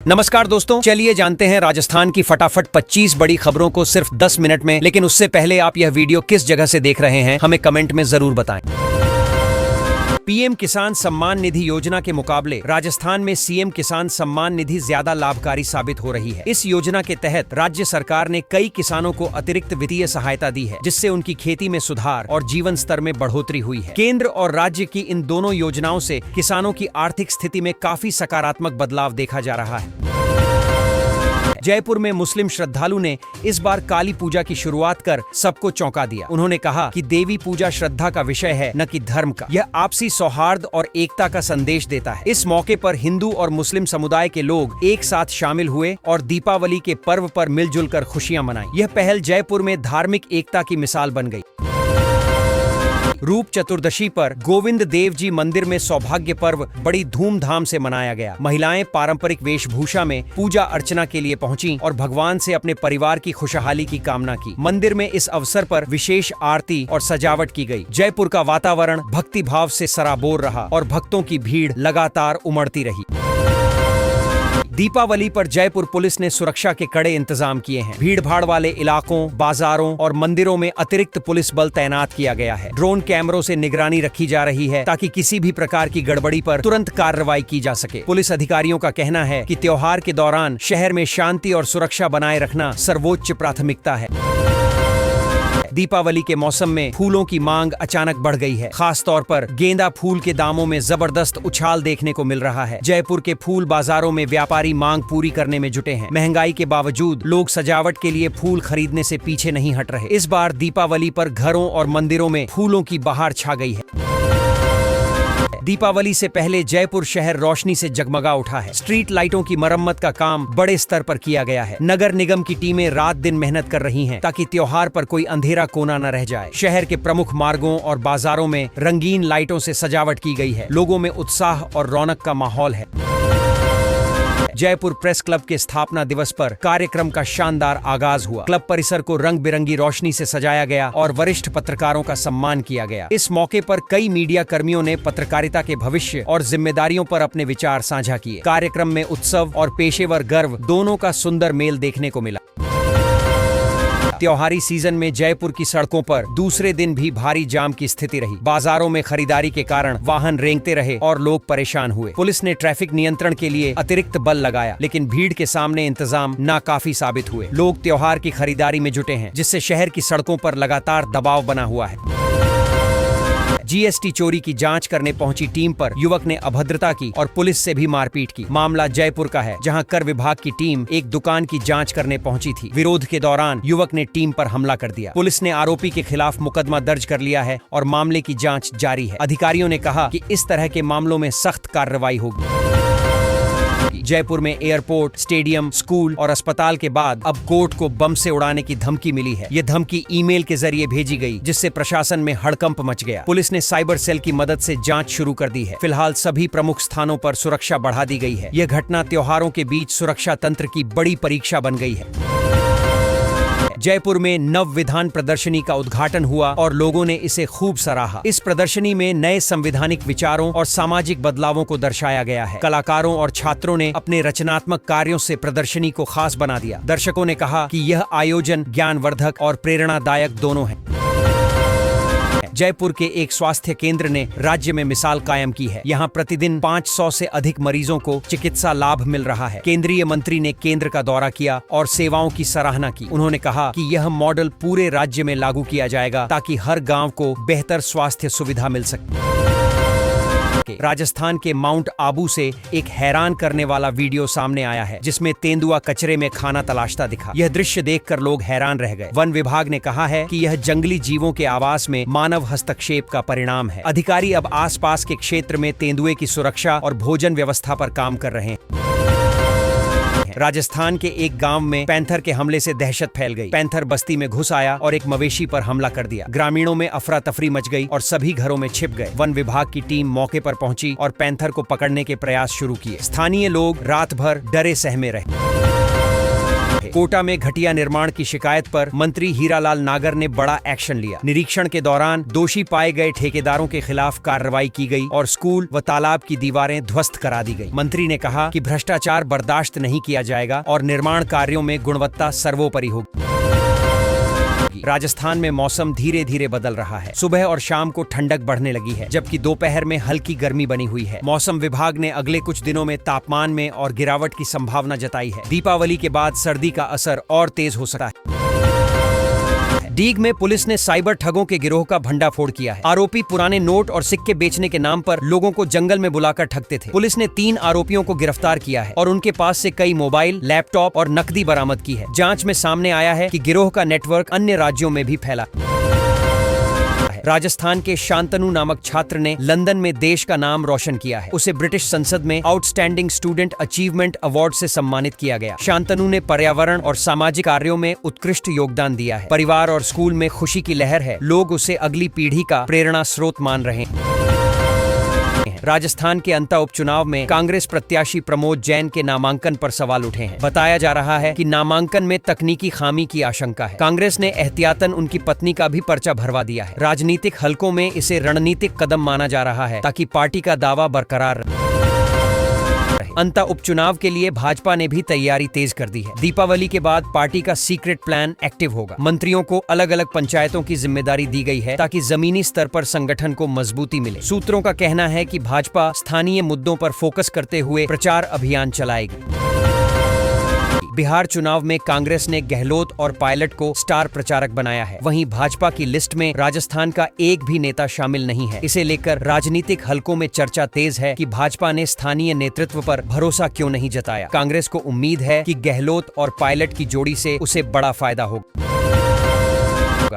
नमस्कार दोस्तों, चलिए जानते हैं राजस्थान की फटाफट 25 बड़ी खबरों को सिर्फ 10 मिनट में। लेकिन उससे पहले आप यह वीडियो किस जगह से देख रहे हैं हमें कमेंट में जरूर बताएं। पीएम किसान सम्मान निधि योजना के मुकाबले राजस्थान में सीएम किसान सम्मान निधि ज्यादा लाभकारी साबित हो रही है। इस योजना के तहत राज्य सरकार ने कई किसानों को अतिरिक्त वित्तीय सहायता दी है, जिससे उनकी खेती में सुधार और जीवन स्तर में बढ़ोतरी हुई है। केंद्र और राज्य की इन दोनों योजनाओं से किसानों की आर्थिक स्थिति में काफी सकारात्मक बदलाव देखा जा रहा है। जयपुर में मुस्लिम श्रद्धालु ने इस बार काली पूजा की शुरुआत कर सबको चौंका दिया। उन्होंने कहा कि देवी पूजा श्रद्धा का विषय है, न कि धर्म का। यह आपसी सौहार्द और एकता का संदेश देता है। इस मौके पर हिंदू और मुस्लिम समुदाय के लोग एक साथ शामिल हुए और दीपावली के पर्व पर मिलजुल कर खुशियां मनाई। यह पहल जयपुर में धार्मिक एकता की मिसाल बन गई। रूप चतुर्दशी पर गोविंद देव जी मंदिर में सौभाग्य पर्व बड़ी धूमधाम से मनाया गया। महिलाएं पारंपरिक वेशभूषा में पूजा अर्चना के लिए पहुंची और भगवान से अपने परिवार की खुशहाली की कामना की। मंदिर में इस अवसर पर विशेष आरती और सजावट की गई। जयपुर का वातावरण भक्ति भाव से सराबोर रहा और भक्तों की भीड़ लगातार उमड़ती रही। दीपावली पर जयपुर पुलिस ने सुरक्षा के कड़े इंतजाम किए हैं। भीड़ भाड़ वाले इलाकों, बाजारों और मंदिरों में अतिरिक्त पुलिस बल तैनात किया गया है। ड्रोन कैमरों से निगरानी रखी जा रही है ताकि किसी भी प्रकार की गड़बड़ी पर तुरंत कार्रवाई की जा सके। पुलिस अधिकारियों का कहना है कि त्योहार के दौरान शहर में शांति और सुरक्षा बनाए रखना सर्वोच्च प्राथमिकता है। दीपावली के मौसम में फूलों की मांग अचानक बढ़ गई है। खास तौर पर गेंदा फूल के दामों में जबरदस्त उछाल देखने को मिल रहा है। जयपुर के फूल बाजारों में व्यापारी मांग पूरी करने में जुटे हैं। महंगाई के बावजूद लोग सजावट के लिए फूल खरीदने से पीछे नहीं हट रहे। इस बार दीपावली पर घरों और मंदिरों में फूलों की बहार छा गई है। दीपावली से पहले जयपुर शहर रोशनी से जगमगा उठा है। स्ट्रीट लाइटों की मरम्मत का काम बड़े स्तर पर किया गया है। नगर निगम की टीमें रात दिन मेहनत कर रही हैं ताकि त्योहार पर कोई अंधेरा कोना न रह जाए। शहर के प्रमुख मार्गों और बाजारों में रंगीन लाइटों से सजावट की गई है। लोगों में उत्साह और रौनक का माहौल है। जयपुर प्रेस क्लब के स्थापना दिवस पर कार्यक्रम का शानदार आगाज हुआ। क्लब परिसर को रंग बिरंगी रोशनी से सजाया गया और वरिष्ठ पत्रकारों का सम्मान किया गया। इस मौके पर कई मीडिया कर्मियों ने पत्रकारिता के भविष्य और जिम्मेदारियों पर अपने विचार साझा किए। कार्यक्रम में उत्सव और पेशेवर गर्व दोनों का सुंदर मेल देखने को मिला। त्योहारी सीजन में जयपुर की सड़कों पर दूसरे दिन भी भारी जाम की स्थिति रही। बाजारों में खरीदारी के कारण वाहन रेंगते रहे और लोग परेशान हुए। पुलिस ने ट्रैफिक नियंत्रण के लिए अतिरिक्त बल लगाया, लेकिन भीड़ के सामने इंतजाम नाकाफी साबित हुए। लोग त्योहार की खरीदारी में जुटे हैं, जिससे शहर की सड़कों पर लगातार दबाव बना हुआ है। जीएसटी चोरी की जांच करने पहुंची टीम पर युवक ने अभद्रता की और पुलिस से भी मारपीट की। मामला जयपुर का है, जहां कर विभाग की टीम एक दुकान की जांच करने पहुंची थी। विरोध के दौरान युवक ने टीम पर हमला कर दिया। पुलिस ने आरोपी के खिलाफ मुकदमा दर्ज कर लिया है और मामले की जांच जारी है। अधिकारियों ने कहा कि इस तरह के मामलों में सख्त कार्रवाई होगी। जयपुर में एयरपोर्ट, स्टेडियम, स्कूल और अस्पताल के बाद अब कोर्ट को बम से उड़ाने की धमकी मिली है। यह धमकी ईमेल के जरिए भेजी गई, जिससे प्रशासन में हड़कंप मच गया। पुलिस ने साइबर सेल की मदद से जांच शुरू कर दी है। फिलहाल सभी प्रमुख स्थानों पर सुरक्षा बढ़ा दी गई है। यह घटना त्योहारों के बीच सुरक्षा तंत्र की बड़ी परीक्षा बन गई है। जयपुर में नव विधान प्रदर्शनी का उद्घाटन हुआ और लोगों ने इसे खूब सराहा। इस प्रदर्शनी में नए संवैधानिक विचारों और सामाजिक बदलावों को दर्शाया गया है। कलाकारों और छात्रों ने अपने रचनात्मक कार्यों से प्रदर्शनी को खास बना दिया। दर्शकों ने कहा कि यह आयोजन ज्ञानवर्धक और प्रेरणादायक दोनों है। जयपुर के एक स्वास्थ्य केंद्र ने राज्य में मिसाल कायम की है। यहाँ प्रतिदिन 500 से अधिक मरीजों को चिकित्सा लाभ मिल रहा है। केंद्रीय मंत्री ने केंद्र का दौरा किया और सेवाओं की सराहना की। उन्होंने कहा कि यह मॉडल पूरे राज्य में लागू किया जाएगा ताकि हर गांव को बेहतर स्वास्थ्य सुविधा मिल सके। राजस्थान के माउंट आबू से एक हैरान करने वाला वीडियो सामने आया है, जिसमें तेंदुआ कचरे में खाना तलाशता दिखा। यह दृश्य देखकर लोग हैरान रह गए। वन विभाग ने कहा है कि यह जंगली जीवों के आवास में मानव हस्तक्षेप का परिणाम है। अधिकारी अब आसपास के क्षेत्र में तेंदुए की सुरक्षा और भोजन व्यवस्था पर काम कर रहे हैं। राजस्थान के एक गांव में पैंथर के हमले से दहशत फैल गई। पैंथर बस्ती में घुस आया और एक मवेशी पर हमला कर दिया। ग्रामीणों में अफरा तफरी मच गई और सभी घरों में छिप गए। वन विभाग की टीम मौके पर पहुंची और पैंथर को पकड़ने के प्रयास शुरू किए। स्थानीय लोग रात भर डरे सहमे रहे। कोटा में घटिया निर्माण की शिकायत पर मंत्री हीरालाल नागर ने बड़ा एक्शन लिया। निरीक्षण के दौरान दोषी पाए गए ठेकेदारों के खिलाफ कार्रवाई की गई और स्कूल व तालाब की दीवारें ध्वस्त करा दी गई। मंत्री ने कहा कि भ्रष्टाचार बर्दाश्त नहीं किया जाएगा और निर्माण कार्यों में गुणवत्ता सर्वोपरि होगी। राजस्थान में मौसम धीरे धीरे बदल रहा है। सुबह और शाम को ठंडक बढ़ने लगी है, जबकि दोपहर में हल्की गर्मी बनी हुई है। मौसम विभाग ने अगले कुछ दिनों में तापमान में और गिरावट की संभावना जताई है। दीपावली के बाद सर्दी का असर और तेज हो सकता है। डीग में पुलिस ने साइबर ठगों के गिरोह का भंडाफोड़ किया है। आरोपी पुराने नोट और सिक्के बेचने के नाम पर लोगों को जंगल में बुलाकर ठगते थे। पुलिस ने 3 आरोपियों को गिरफ्तार किया है और उनके पास से कई मोबाइल, लैपटॉप और नकदी बरामद की है। जांच में सामने आया है कि गिरोह का नेटवर्क अन्य राज्यों में भी फैला। राजस्थान के शांतनु नामक छात्र ने लंदन में देश का नाम रोशन किया है। उसे ब्रिटिश संसद में आउटस्टैंडिंग स्टूडेंट अचीवमेंट अवार्ड से सम्मानित किया गया। शांतनु ने पर्यावरण और सामाजिक कार्यों में उत्कृष्ट योगदान दिया है। परिवार और स्कूल में खुशी की लहर है। लोग उसे अगली पीढ़ी का प्रेरणा स्रोत मान रहे हैं। राजस्थान के अंता उपचुनाव में कांग्रेस प्रत्याशी प्रमोद जैन के नामांकन पर सवाल उठे हैं। बताया जा रहा है कि नामांकन में तकनीकी खामी की आशंका है। कांग्रेस ने एहतियातन उनकी पत्नी का भी पर्चा भरवा दिया है। राजनीतिक हलकों में इसे रणनीतिक कदम माना जा रहा है ताकि पार्टी का दावा बरकरार रहे। अंता उपचुनाव के लिए भाजपा ने भी तैयारी तेज कर दी है। दीपावली के बाद पार्टी का सीक्रेट प्लान एक्टिव होगा। मंत्रियों को अलग अलग पंचायतों की जिम्मेदारी दी गई है ताकि जमीनी स्तर पर संगठन को मजबूती मिले। सूत्रों का कहना है कि भाजपा स्थानीय मुद्दों पर फोकस करते हुए प्रचार अभियान चलाएगी। बिहार चुनाव में कांग्रेस ने गहलोत और पायलट को स्टार प्रचारक बनाया है। वहीं भाजपा की लिस्ट में राजस्थान का एक भी नेता शामिल नहीं है। इसे लेकर राजनीतिक हलकों में चर्चा तेज है कि भाजपा ने स्थानीय नेतृत्व पर भरोसा क्यों नहीं जताया। कांग्रेस को उम्मीद है कि गहलोत और पायलट की जोड़ी से उसे बड़ा फायदा होगा।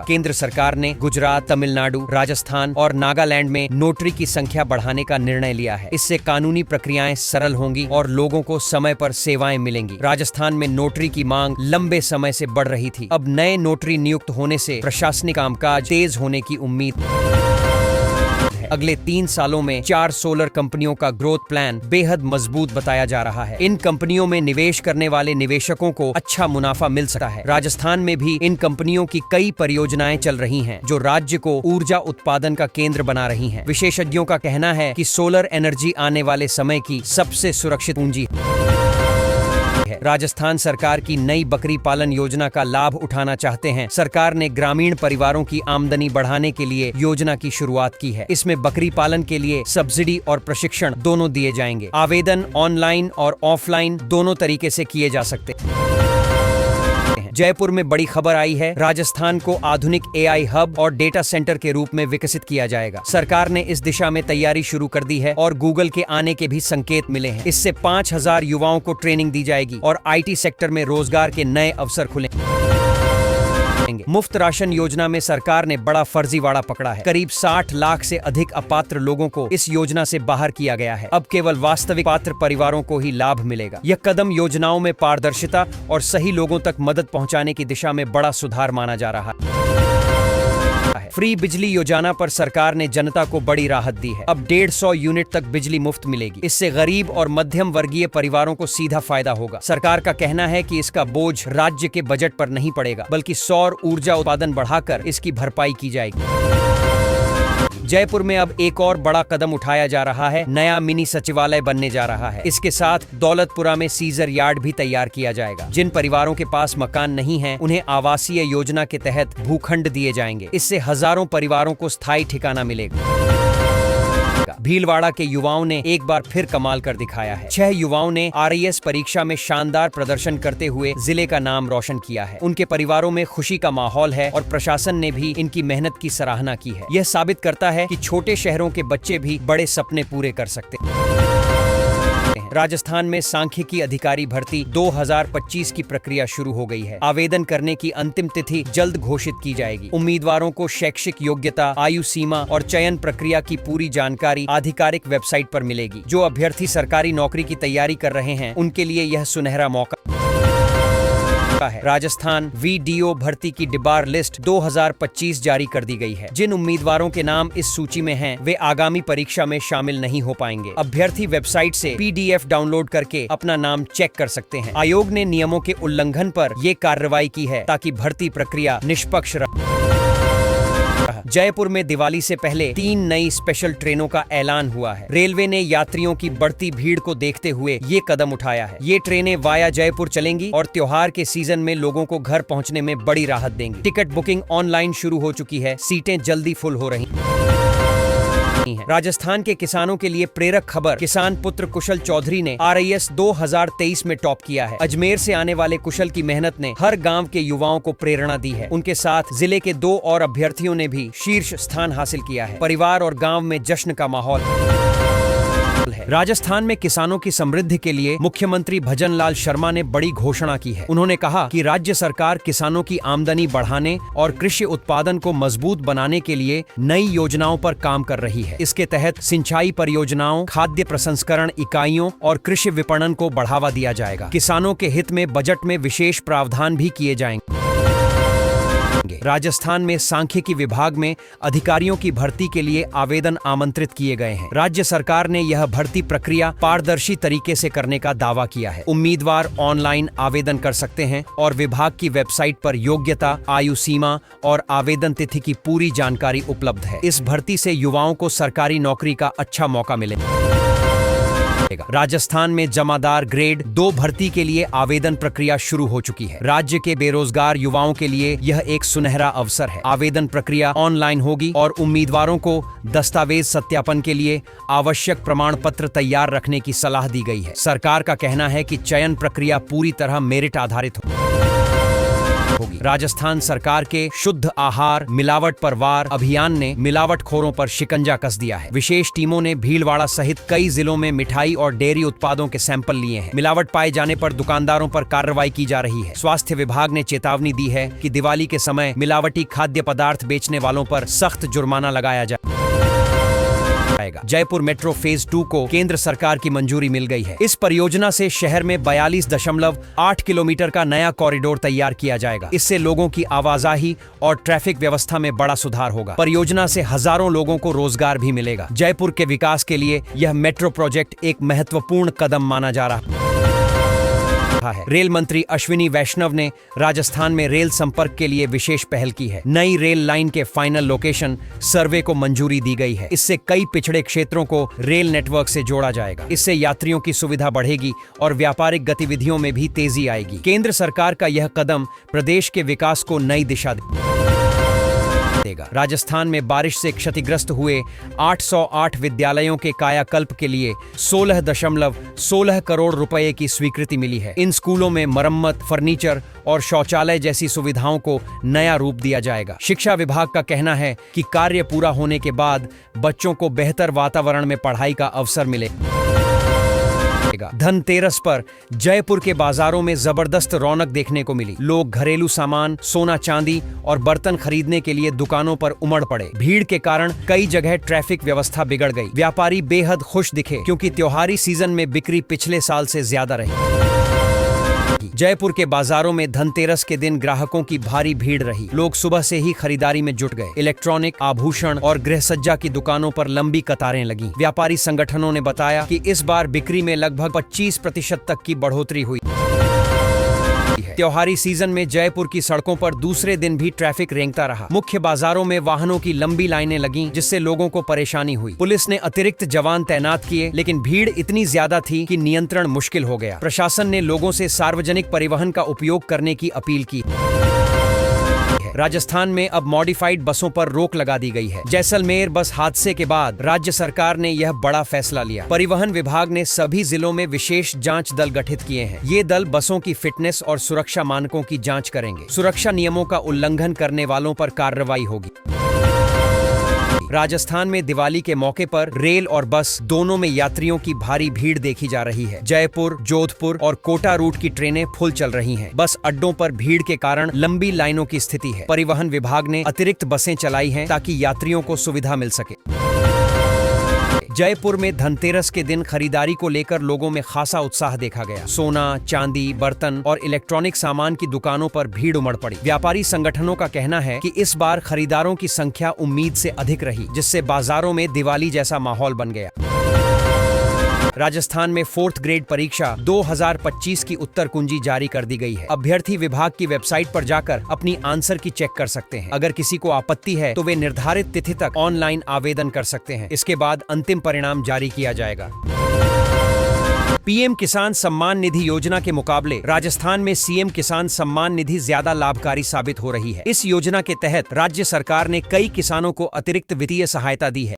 केंद्र सरकार ने गुजरात, तमिलनाडु, राजस्थान और नागालैंड में नोटरी की संख्या बढ़ाने का निर्णय लिया है। इससे कानूनी प्रक्रियाएं सरल होंगी और लोगों को समय पर सेवाएं मिलेंगी। राजस्थान में नोटरी की मांग लंबे समय से बढ़ रही थी। अब नए नोटरी नियुक्त होने से प्रशासनिक कामकाज तेज होने की उम्मीद। अगले 3 सालों में 4 सोलर कंपनियों का ग्रोथ प्लान बेहद मजबूत बताया जा रहा है। इन कंपनियों में निवेश करने वाले निवेशकों को अच्छा मुनाफा मिल सकता है। राजस्थान में भी इन कंपनियों की कई परियोजनाएं चल रही हैं, जो राज्य को ऊर्जा उत्पादन का केंद्र बना रही हैं। विशेषज्ञों का कहना है कि सोलर एनर्जी आने वाले समय की सबसे सुरक्षित पूंजी है। राजस्थान सरकार की नई बकरी पालन योजना का लाभ उठाना चाहते हैं। सरकार ने ग्रामीण परिवारों की आमदनी बढ़ाने के लिए योजना की शुरुआत की है। इसमें बकरी पालन के लिए सब्सिडी और प्रशिक्षण दोनों दिए जाएंगे। आवेदन ऑनलाइन और ऑफलाइन दोनों तरीके से किए जा सकते हैं। जयपुर में बड़ी खबर आई है। राजस्थान को आधुनिक AI हब और डेटा सेंटर के रूप में विकसित किया जाएगा। सरकार ने इस दिशा में तैयारी शुरू कर दी है और गूगल के आने के भी संकेत मिले हैं। इससे 5000 युवाओं को ट्रेनिंग दी जाएगी और IT सेक्टर में रोजगार के नए अवसर खुलेंगे। मुफ्त राशन योजना में सरकार ने बड़ा फर्जीवाड़ा पकड़ा है। करीब 60 लाख से अधिक अपात्र लोगों को इस योजना से बाहर किया गया है। अब केवल वास्तविक पात्र परिवारों को ही लाभ मिलेगा। यह कदम योजनाओं में पारदर्शिता और सही लोगों तक मदद पहुंचाने की दिशा में बड़ा सुधार माना जा रहा है। फ्री बिजली योजना पर सरकार ने जनता को बड़ी राहत दी है। अब 150 यूनिट तक बिजली मुफ्त मिलेगी। इससे गरीब और मध्यम वर्गीय परिवारों को सीधा फायदा होगा। सरकार का कहना है कि इसका बोझ राज्य के बजट पर नहीं पड़ेगा, बल्कि सौर ऊर्जा उत्पादन बढ़ाकर इसकी भरपाई की जाएगी। जयपुर में अब एक और बड़ा कदम उठाया जा रहा है। नया मिनी सचिवालय बनने जा रहा है। इसके साथ दौलतपुरा में सीजर यार्ड भी तैयार किया जाएगा। जिन परिवारों के पास मकान नहीं है, उन्हें आवासीय योजना के तहत भूखंड दिए जाएंगे। इससे हजारों परिवारों को स्थायी ठिकाना मिलेगा। भीलवाड़ा के युवाओं ने एक बार फिर कमाल कर दिखाया है। 6 युवाओं ने RAS परीक्षा में शानदार प्रदर्शन करते हुए जिले का नाम रोशन किया है। उनके परिवारों में खुशी का माहौल है और प्रशासन ने भी इनकी मेहनत की सराहना की है। यह साबित करता है कि छोटे शहरों के बच्चे भी बड़े सपने पूरे कर सकते हैं। राजस्थान में सांख्यिकी अधिकारी भर्ती 2025 की प्रक्रिया शुरू हो गई है। आवेदन करने की अंतिम तिथि जल्द घोषित की जाएगी। उम्मीदवारों को शैक्षिक योग्यता, आयु सीमा और चयन प्रक्रिया की पूरी जानकारी आधिकारिक वेबसाइट पर मिलेगी। जो अभ्यर्थी सरकारी नौकरी की तैयारी कर रहे हैं, उनके लिए यह सुनहरा मौका है। राजस्थान वीडीओ भर्ती की डिबार लिस्ट 2025 जारी कर दी गई है। जिन उम्मीदवारों के नाम इस सूची में हैं, वे आगामी परीक्षा में शामिल नहीं हो पाएंगे। अभ्यर्थी वेबसाइट से PDF डाउनलोड करके अपना नाम चेक कर सकते हैं। आयोग ने नियमों के उल्लंघन पर ये कार्रवाई की है ताकि भर्ती प्रक्रिया निष्पक्ष रहे। जयपुर में दिवाली से पहले 3 नई स्पेशल ट्रेनों का ऐलान हुआ है। रेलवे ने यात्रियों की बढ़ती भीड़ को देखते हुए ये कदम उठाया है। ये ट्रेनें वाया जयपुर चलेंगी और त्योहार के सीजन में लोगों को घर पहुंचने में बड़ी राहत देंगी। टिकट बुकिंग ऑनलाइन शुरू हो चुकी है। सीटें जल्दी फुल हो रही हैं। राजस्थान के किसानों के लिए प्रेरक खबर। किसान पुत्र कुशल चौधरी ने RIS 2023 में टॉप किया है। अजमेर से आने वाले कुशल की मेहनत ने हर गांव के युवाओं को प्रेरणा दी है। उनके साथ जिले के 2 और अभ्यर्थियों ने भी शीर्ष स्थान हासिल किया है। परिवार और गांव में जश्न का माहौल है। राजस्थान में किसानों की समृद्धि के लिए मुख्यमंत्री भजन लाल शर्मा ने बड़ी घोषणा की है। उन्होंने कहा कि राज्य सरकार किसानों की आमदनी बढ़ाने और कृषि उत्पादन को मजबूत बनाने के लिए नई योजनाओं पर काम कर रही है। इसके तहत सिंचाई परियोजनाओं, खाद्य प्रसंस्करण इकाइयों और कृषि विपणन को बढ़ावा दिया जाएगा। किसानों के हित में बजट में विशेष प्रावधान भी किए जाएंगे। राजस्थान में सांख्यिकी विभाग में अधिकारियों की भर्ती के लिए आवेदन आमंत्रित किए गए हैं। राज्य सरकार ने यह भर्ती प्रक्रिया पारदर्शी तरीके से करने का दावा किया है। उम्मीदवार ऑनलाइन आवेदन कर सकते हैं और विभाग की वेबसाइट पर योग्यता, आयु सीमा और आवेदन तिथि की पूरी जानकारी उपलब्ध है। इस भर्ती से युवाओं को सरकारी नौकरी का अच्छा मौका मिलेगा। राजस्थान में जमादार ग्रेड 2 भर्ती के लिए आवेदन प्रक्रिया शुरू हो चुकी है। राज्य के बेरोजगार युवाओं के लिए यह एक सुनहरा अवसर है। आवेदन प्रक्रिया ऑनलाइन होगी और उम्मीदवारों को दस्तावेज सत्यापन के लिए आवश्यक प्रमाण पत्र तैयार रखने की सलाह दी गई है। सरकार का कहना है कि चयन प्रक्रिया पूरी तरह मेरिट आधारित होगी। राजस्थान सरकार के शुद्ध आहार मिलावट पर वार अभियान ने मिलावटखोरों पर शिकंजा कस दिया है। विशेष टीमों ने भीलवाड़ा सहित कई जिलों में मिठाई और डेयरी उत्पादों के सैंपल लिए हैं। मिलावट पाए जाने पर दुकानदारों पर कार्रवाई की जा रही है। स्वास्थ्य विभाग ने चेतावनी दी है कि दिवाली के समय मिलावटी खाद्य पदार्थ बेचने वालों पर सख्त जुर्माना लगाया जाए। जयपुर मेट्रो फेज 2 को केंद्र सरकार की मंजूरी मिल गई है। इस परियोजना से शहर में 42.8 किलोमीटर का नया कॉरिडोर तैयार किया जाएगा। इससे लोगों की आवाजाही और ट्रैफिक व्यवस्था में बड़ा सुधार होगा। परियोजना से हजारों लोगों को रोजगार भी मिलेगा। जयपुर के विकास के लिए यह मेट्रो प्रोजेक्ट एक महत्वपूर्ण कदम माना जा रहा है। रेल मंत्री अश्विनी वैष्णव ने राजस्थान में रेल संपर्क के लिए विशेष पहल की है। नई रेल लाइन के फाइनल लोकेशन सर्वे को मंजूरी दी गई है। इससे कई पिछड़े क्षेत्रों को रेल नेटवर्क से जोड़ा जाएगा। इससे यात्रियों की सुविधा बढ़ेगी और व्यापारिक गतिविधियों में भी तेजी आएगी। केंद्र सरकार का यह कदम प्रदेश के विकास को नई दिशा देगा। राजस्थान में बारिश से क्षतिग्रस्त हुए 808 विद्यालयों के कायाकल्प के लिए 16.16 करोड़ रुपए की स्वीकृति मिली है। इन स्कूलों में मरम्मत, फर्नीचर और शौचालय जैसी सुविधाओं को नया रूप दिया जाएगा। शिक्षा विभाग का कहना है कि कार्य पूरा होने के बाद बच्चों को बेहतर वातावरण में पढ़ाई का अवसर मिलेगा। धनतेरस पर जयपुर के बाजारों में जबरदस्त रौनक देखने को मिली। लोग घरेलू सामान, सोना चांदी और बर्तन खरीदने के लिए दुकानों पर उमड़ पड़े। भीड़ के कारण कई जगह ट्रैफिक व्यवस्था बिगड़ गई। व्यापारी बेहद खुश दिखे क्योंकि त्योहारी सीजन में बिक्री पिछले साल से ज्यादा रही। जयपुर के बाजारों में धनतेरस के दिन ग्राहकों की भारी भीड़ रही। लोग सुबह से ही खरीदारी में जुट गए। इलेक्ट्रॉनिक, आभूषण और गृहसज्जा की दुकानों पर लंबी कतारें लगीं। व्यापारी संगठनों ने बताया कि इस बार बिक्री में लगभग 25% तक की बढ़ोतरी हुई। त्योहारी सीजन में जयपुर की सड़कों पर दूसरे दिन भी ट्रैफिक रेंगता रहा। मुख्य बाजारों में वाहनों की लंबी लाइनें लगीं, जिससे लोगों को परेशानी हुई। पुलिस ने अतिरिक्त जवान तैनात किए, लेकिन भीड़ इतनी ज्यादा थी कि नियंत्रण मुश्किल हो गया। प्रशासन ने लोगों से सार्वजनिक परिवहन का उपयोग करने की अपील की। राजस्थान में अब मॉडिफाइड बसों पर रोक लगा दी गई है। जैसलमेर बस हादसे के बाद राज्य सरकार ने यह बड़ा फैसला लिया। परिवहन विभाग ने सभी जिलों में विशेष जांच दल गठित किए हैं। ये दल बसों की फिटनेस और सुरक्षा मानकों की जांच करेंगे। सुरक्षा नियमों का उल्लंघन करने वालों पर कार्रवाई होगी। राजस्थान में दिवाली के मौके पर रेल और बस दोनों में यात्रियों की भारी भीड़ देखी जा रही है। जयपुर, जोधपुर और कोटा रूट की ट्रेनें फुल चल रही हैं। बस अड्डों पर भीड़ के कारण लंबी लाइनों की स्थिति है। परिवहन विभाग ने अतिरिक्त बसें चलाई हैं ताकि यात्रियों को सुविधा मिल सके। जयपुर में धनतेरस के दिन खरीदारी को लेकर लोगों में खासा उत्साह देखा गया। सोना, चांदी, बर्तन और इलेक्ट्रॉनिक सामान की दुकानों पर भीड़ उमड़ पड़ी। व्यापारी संगठनों का कहना है कि इस बार खरीदारों की संख्या उम्मीद से अधिक रही, जिससे बाजारों में दिवाली जैसा माहौल बन गया। राजस्थान में 4th ग्रेड परीक्षा 2025 की उत्तर कुंजी जारी कर दी गई है। अभ्यर्थी विभाग की वेबसाइट पर जाकर अपनी आंसर की चेक कर सकते हैं। अगर किसी को आपत्ति है तो वे निर्धारित तिथि तक ऑनलाइन आवेदन कर सकते हैं। इसके बाद अंतिम परिणाम जारी किया जाएगा। पीएम किसान सम्मान निधि योजना के मुकाबले राजस्थान में सीएम किसान सम्मान निधि ज्यादा लाभकारी साबित हो रही है। इस योजना के तहत राज्य सरकार ने कई किसानों को अतिरिक्त वित्तीय सहायता दी है।